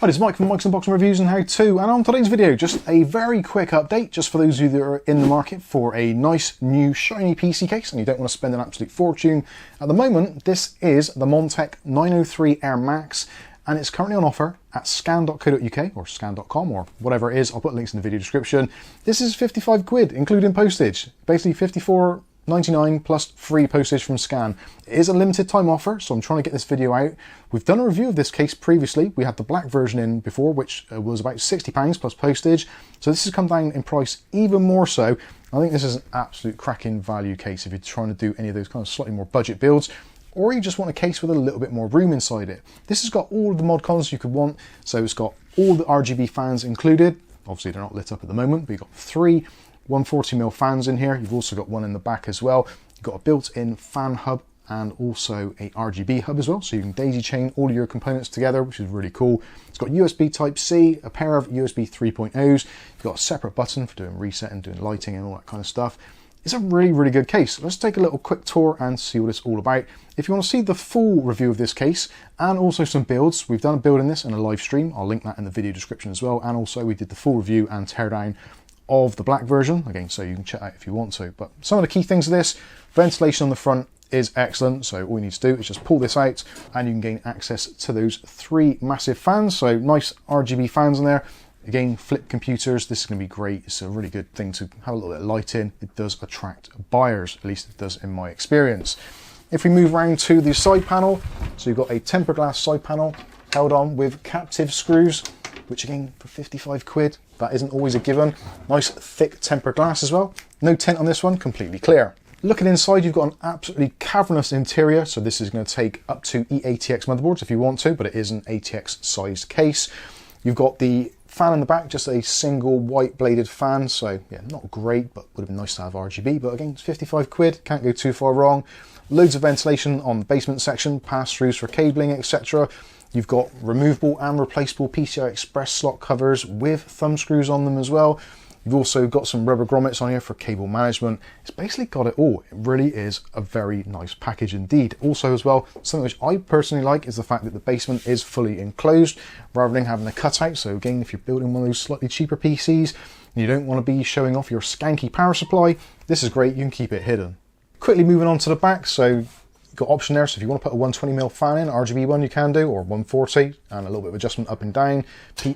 Hi, this is Mike from Mike's Unboxing Reviews and How To, and on today's video, just a very quick update, just for those of you that are in the market for a nice, new, shiny PC case, and you don't want to spend an absolute fortune. At the moment, this is the Montech 903 Air Max, and it's currently on offer at scan.co.uk, or scan.com, or whatever it is. I'll put links in the video description. This is 55 quid, including postage. Basically, 54.99 plus free postage from Scan. It is a limited time offer, so I'm trying to get this video out. We've done a review of this case previously. We had the black version in before, which was about £60 plus postage. So this has come down in price even more so. I think this is an absolute cracking value case if you're trying to do any of those kind of slightly more budget builds, or you just want a case with a little bit more room inside it. This has got all of the mod cons you could want. So it's got all the RGB fans included. Obviously they're not lit up at the moment, but you've got three 140mm fans in here. You've also got one in the back as well. You've got a built-in fan hub and also a RGB hub as well, so you can daisy chain all of your components together, which is really cool. It's got USB Type-C, a pair of USB 3.0s. You've got a separate button for doing reset and doing lighting and all that kind of stuff. It's a really, really good case. Let's take a little quick tour and see what it's all about. If you want to see the full review of this case and also some builds, we've done a build in this in a live stream. I'll link that in the video description as well. And also we did the full review and teardown of the black version, again, so you can check out if you want to. But some of the key things of this: ventilation on the front is excellent, so all you need to do is just pull this out and you can gain access to those three massive fans. So nice RGB fans in there. Again, flip computers, this is going to be great. It's a really good thing to have a little bit of light in. It does attract buyers, at least it does in my experience. If we move around to the side panel, so you've got a tempered glass side panel held on with captive screws, which again, for 55 quid, that isn't always a given. Nice thick tempered glass as well. No tint on this one, completely clear. Looking inside, you've got an absolutely cavernous interior. So this is going to take up to e-atx motherboards if you want to, but it is an ATX sized case. You've got the fan in the back, just a single white bladed fan. So yeah, not great, but would have been nice to have RGB. But again, it's 55 quid, can't go too far wrong. Loads of ventilation on the basement section, pass-throughs for cabling, etc. You've got removable and replaceable PCI Express slot covers with thumb screws on them as well. You've also got some rubber grommets on here for cable management. It's basically got it all. It really is a very nice package indeed. Also as well, something which I personally like is the fact that the basement is fully enclosed rather than having a cutout. So again, if you're building one of those slightly cheaper PCs and you don't want to be showing off your skanky power supply, this is great. You can keep it hidden. Quickly moving on to the back. So got option there, so if you want to put a 120mm fan in, RGB one, you can do, or 140, and a little bit of adjustment up and down.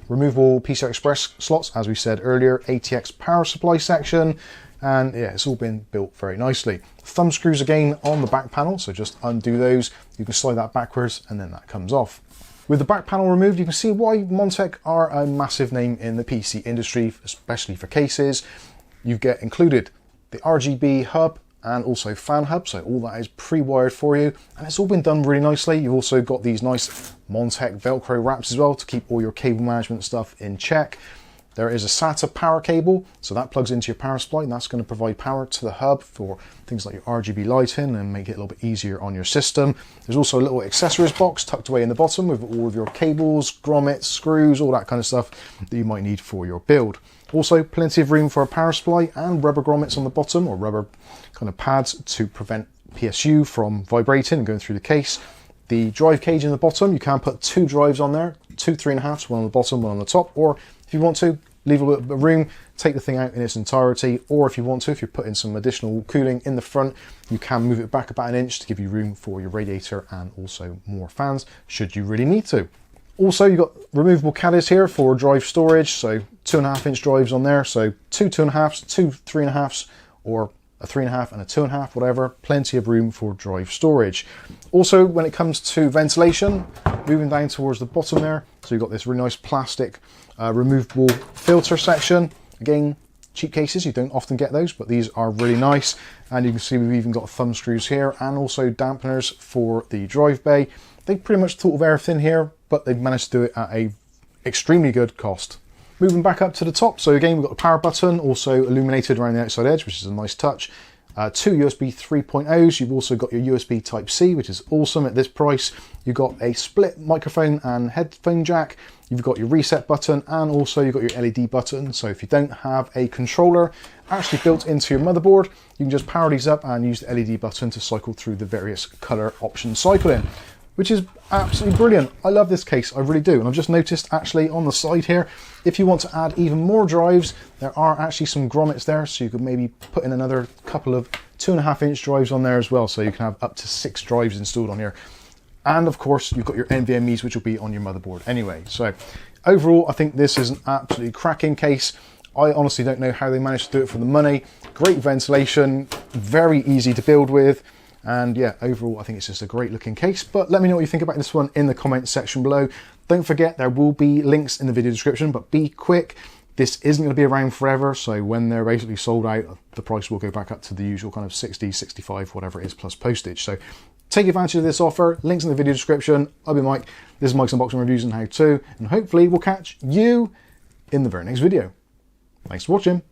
Removable PCI Express slots, as we said earlier, ATX power supply section, and yeah, it's all been built very nicely. Thumb screws again on the back panel, so just undo those. You can slide that backwards, and then that comes off. With the back panel removed, you can see why Montech are a massive name in the PC industry, especially for cases. You get included the RGB hub, and also fan hub, so all that is pre-wired for you, and it's all been done really nicely. You've also got these nice Montech Velcro wraps as well to keep all your cable management stuff in check. There is a SATA power cable, so that plugs into your power supply, and that's going to provide power to the hub for things like your RGB lighting and make it a little bit easier on your system. There's also a little accessories box tucked away in the bottom with all of your cables, grommets, screws, all that kind of stuff that you might need for your build. Also, plenty of room for a power supply and rubber grommets on the bottom, or rubber kind of pads to prevent PSU from vibrating and going through the case. The drive cage in the bottom, you can put two drives on there, two 3.5s, one on the bottom, one on the top, or if you want to, leave a little bit of room, take the thing out in its entirety, or if you want to, if you're putting some additional cooling in the front, you can move it back about an inch to give you room for your radiator and also more fans, should you really need to. Also, you've got removable caddies here for drive storage, so 2.5-inch drives on there, so two 2.5s, two 3.5s, or a 3.5 and a 2.5, whatever. Plenty of room for drive storage. Also, when it comes to ventilation, moving down towards the bottom there, so you've got this really nice plastic removable filter section. Again, cheap cases, you don't often get those, but these are really nice. And you can see we've even got thumb screws here and also dampeners for the drive bay. They pretty much thought of everything here, but they've managed to do it at a extremely good cost. Moving back up to the top, so again, we've got a power button, also illuminated around the outside edge, which is a nice touch. Two USB 3.0s, you've also got your USB Type-C, which is awesome at this price. You've got a split microphone and headphone jack, you've got your reset button, and also you've got your LED button. So if you don't have a controller actually built into your motherboard, you can just power these up and use the LED button to cycle through the various color option cycling. which is absolutely brilliant. I love this case, I really do. And I've just noticed actually on the side here, if you want to add even more drives, there are actually some grommets there, so you could maybe put in another couple of 2.5-inch drives on there as well, so you can have up to 6 drives installed on here. And of course, you've got your NVMe's, which will be on your motherboard anyway. So overall, I think this is an absolutely cracking case. I honestly don't know how they managed to do it for the money. Great ventilation, very easy to build with. And yeah, overall, I think it's just a great looking case. But let me know what you think about this one in the comments section below. Don't forget, there will be links in the video description, but be quick. This isn't going to be around forever. So when they're basically sold out, the price will go back up to the usual kind of 60, 65, whatever it is, plus postage. So take advantage of this offer. Links in the video description. I've been Mike. This is Mike's Unboxing Reviews and How To. And hopefully we'll catch you in the very next video. Thanks for watching.